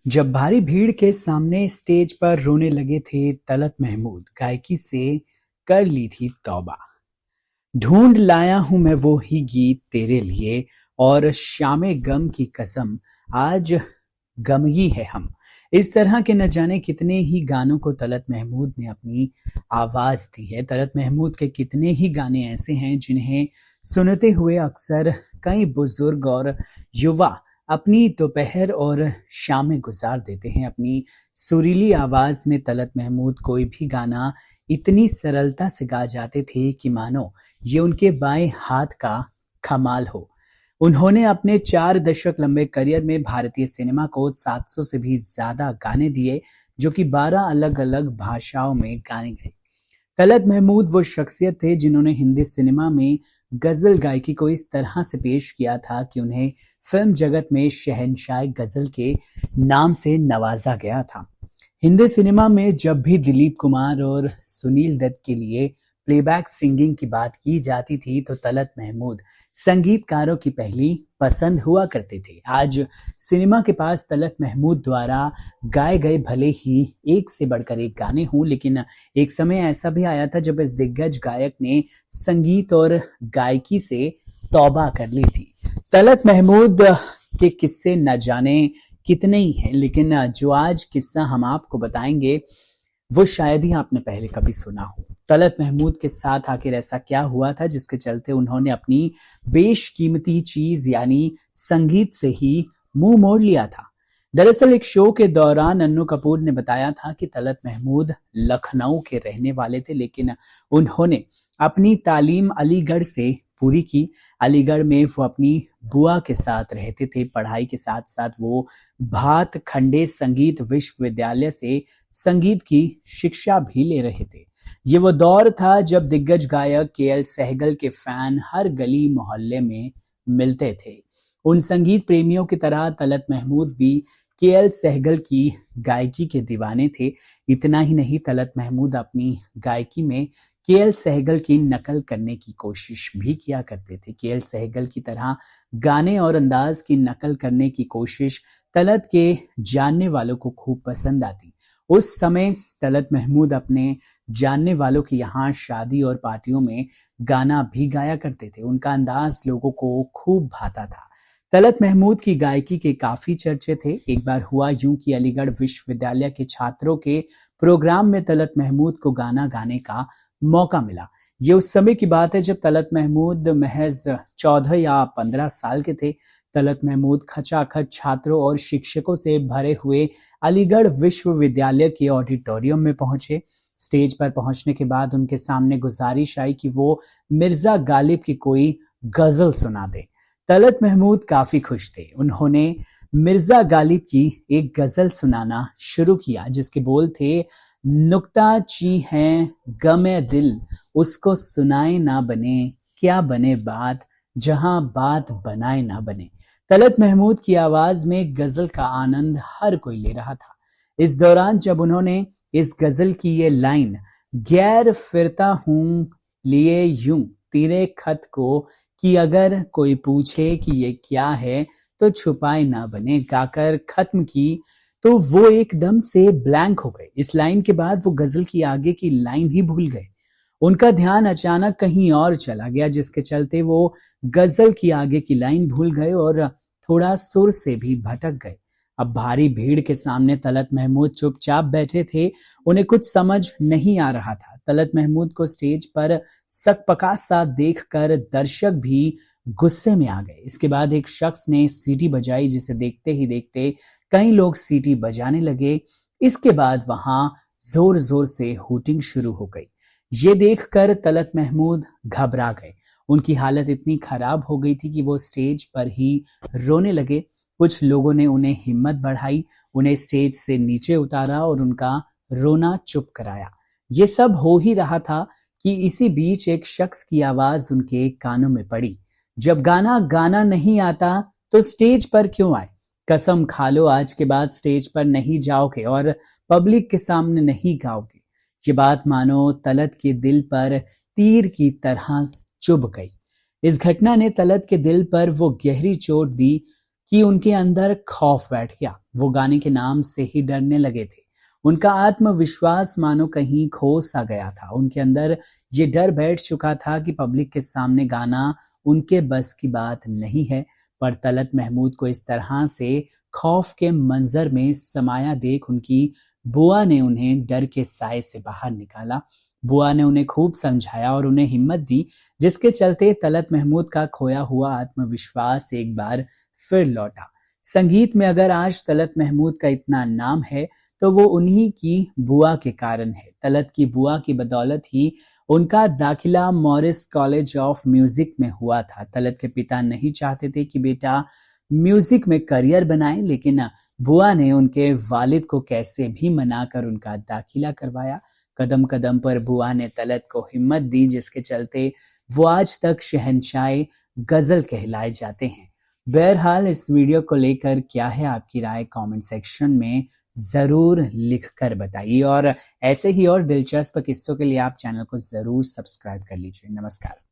जब भारी भीड़ के सामने स्टेज पर रोने लगे थे तलत महमूद, गायकी से कर ली थी तौबा। ढूंढ लाया हूं मैं वो ही गीत तेरे लिए, और शामे गम की कसम आज गम ही है हम। इस तरह के न जाने कितने ही गानों को तलत महमूद ने अपनी आवाज दी है। तलत महमूद के कितने ही गाने ऐसे हैं जिन्हें सुनते हुए अक्सर कई बुजुर्ग और युवा अपनी दोपहर और शामें गुजार देते हैं। अपनी सुरीली आवाज में तलत महमूद कोई भी गाना इतनी सरलता से गा जाते थे कि मानो ये उनके बाएं हाथ का कमाल हो। उन्होंने अपने 4 दशक लंबे करियर में भारतीय सिनेमा को 700 से भी ज्यादा गाने दिए, जो कि 12 अलग अलग भाषाओं में गाने गए। तलत महमूद वो शख्सियत थे जिन्होंने हिंदी सिनेमा में गजल गायकी को इस तरह से पेश किया था कि उन्हें फिल्म जगत में शहंशाह गजल के नाम से नवाजा गया था। हिंदी सिनेमा में जब भी दिलीप कुमार और सुनील दत्त के लिए प्लेबैक सिंगिंग की बात की जाती थी तो तलत महमूद संगीतकारों की पहली पसंद हुआ करते थे। आज सिनेमा के पास तलत महमूद द्वारा गाए गए भले ही एक से बढ़कर एक गाने हों, लेकिन एक समय ऐसा भी आया था जब इस दिग्गज गायक ने संगीत और गायकी से तौबा कर ली थी। तलत महमूद के किस्से न जाने कितने ही हैं, लेकिन जो आज किस्सा हम आपको बताएंगे वो शायद ही आपने पहले कभी सुना हो। तलत महमूद के साथ आखिर ऐसा क्या हुआ था जिसके चलते उन्होंने अपनी बेशकीमती चीज यानी संगीत से ही मुंह मोड़ लिया था। दरअसल एक शो के दौरान अन्नू कपूर ने बताया था कि तलत महमूद लखनऊ के रहने वाले थे, लेकिन उन्होंने अपनी तालीम अलीगढ़ से पूरी की। अलीगढ़ में वो अपनी बुआ के साथ रहते थे। पढ़ाई के साथ साथ वो भात खंडे संगीत विश्वविद्यालय से संगीत की शिक्षा भी ले रहे थे। ये वो दौर था जब दिग्गज गायक केएल सहगल के फैन हर गली मोहल्ले में मिलते थे। उन संगीत प्रेमियों की तरह तलत महमूद भी केएल सहगल की गायकी के दीवाने थे। इतना ही नहीं, तलत महमूद अपनी गायकी में केएल सहगल की नकल करने की कोशिश भी किया करते थे। केएल सहगल की तरह गाने और अंदाज की नकल करने की कोशिश तलत के जानने वालों को खूब पसंद आती। उस समय तलत महमूद अपने जानने वालों के यहाँ शादी और पार्टियों में गाना भी गाया करते थे। उनका अंदाज लोगों को खूब भाता था। तलत महमूद की गायकी के काफी चर्चे थे। एक बार हुआ यूं कि अलीगढ़ विश्वविद्यालय के छात्रों के प्रोग्राम में तलत महमूद को गाना गाने का मौका मिला। ये उस समय की बात है जब तलत महमूद महज 14 या 15 साल के थे। तलत महमूद खचाखच छात्रों और शिक्षकों से भरे हुए अलीगढ़ विश्वविद्यालय के ऑडिटोरियम में पहुंचे। स्टेज पर पहुंचने के बाद उनके सामने गुजारिश आई कि वो मिर्जा गालिब की कोई गजल सुना दे। तलत महमूद काफी खुश थे। उन्होंने मिर्जा गालिब की एक गजल सुनाना शुरू किया जिसके बोल थे, नुक्ता ची है गमे दिल उसको सुनाए ना बने, क्या बने बात जहां बात बनाए ना बने। तलत महमूद की आवाज में गजल का आनंद हर कोई ले रहा था। इस दौरान जब उन्होंने इस गजल की ये लाइन, गैर फिरता हूं लिए यूं तेरे खत को, कि अगर कोई पूछे कि ये क्या है तो छुपाए ना बने, गाकर खत्म की तो वो एकदम से ब्लैंक हो गए। इस लाइन के बाद वो गजल की आगे की लाइन ही भूल गए। उनका ध्यान अचानक कहीं और चला गया, जिसके चलते वो गजल की आगे की लाइन भूल गए और थोड़ा सुर से भी भटक गए। अब भारी भीड़ के सामने तलत महमूद चुपचाप बैठे थे। उन्हें कुछ समझ नहीं आ रहा था। तलत महमूद को स्टेज पर सकपका सा देखकर दर्शक भी गुस्से में आ गए। इसके बाद एक शख्स ने सीटी बजाई, जिसे देखते ही देखते कई लोग सीटी बजाने लगे। इसके बाद वहां जोर जोर से हूटिंग शुरू हो गई। ये देखकर तलत महमूद घबरा गए। उनकी हालत इतनी खराब हो गई थी कि वो स्टेज पर ही रोने लगे। कुछ लोगों ने उन्हें हिम्मत बढ़ाई, उन्हें स्टेज से नीचे उतारा और उनका रोना चुप कराया। ये सब हो ही रहा था कि इसी बीच एक शख्स की आवाज उनके कानों में पड़ी, जब गाना गाना नहीं आता तो स्टेज पर क्यों आए? कसम खा लो आज के बाद स्टेज पर नहीं जाओगे और पब्लिक के सामने नहीं गाओगे। ये बात मानो तलत के दिल पर तीर की तरह चुभ गई। इस घटना ने तलत के दिल पर वो गहरी चोट दी कि उनके अंदर खौफ बैठ गया। वो गाने के नाम से ही डरने लगे थे। उनका आत्मविश्वास मानो कहीं खो सा गया था। उनके अंदर ये डर बैठ चुका था कि पब्लिक के सामने गाना उनके बस की बात नहीं है। पर तलत महमूद को इस तरह से खौफ के मंजर में समाया देख उनकी बुआ ने उन्हें डर के साए से बाहर निकाला। बुआ ने उन्हें खूब समझाया और उन्हें हिम्मत दी, जिसके चलते तलत महमूद का खोया हुआ आत्मविश्वास एक बार फिर लौटा। संगीत में अगर आज तलत महमूद का इतना नाम है तो वो उन्हीं की बुआ के कारण है। तलत की बुआ की बदौलत ही उनका दाखिला मॉरिस कॉलेज ऑफ म्यूजिक में हुआ था। तलत के पिता नहीं चाहते थे कि बेटा म्यूजिक में करियर बनाए, लेकिन बुआ ने उनके वालिद को कैसे भी मनाकर उनका दाखिला करवाया। कदम कदम पर बुआ ने तलत को हिम्मत दी, जिसके चलते वो आज तक शहंशाह गजल कहलाए जाते हैं। बहरहाल इस वीडियो को लेकर क्या है आपकी राय, कमेंट सेक्शन में जरूर लिखकर बताइए और ऐसे ही और दिलचस्प किस्सों के लिए आप चैनल को जरूर सब्सक्राइब कर लीजिए। नमस्कार।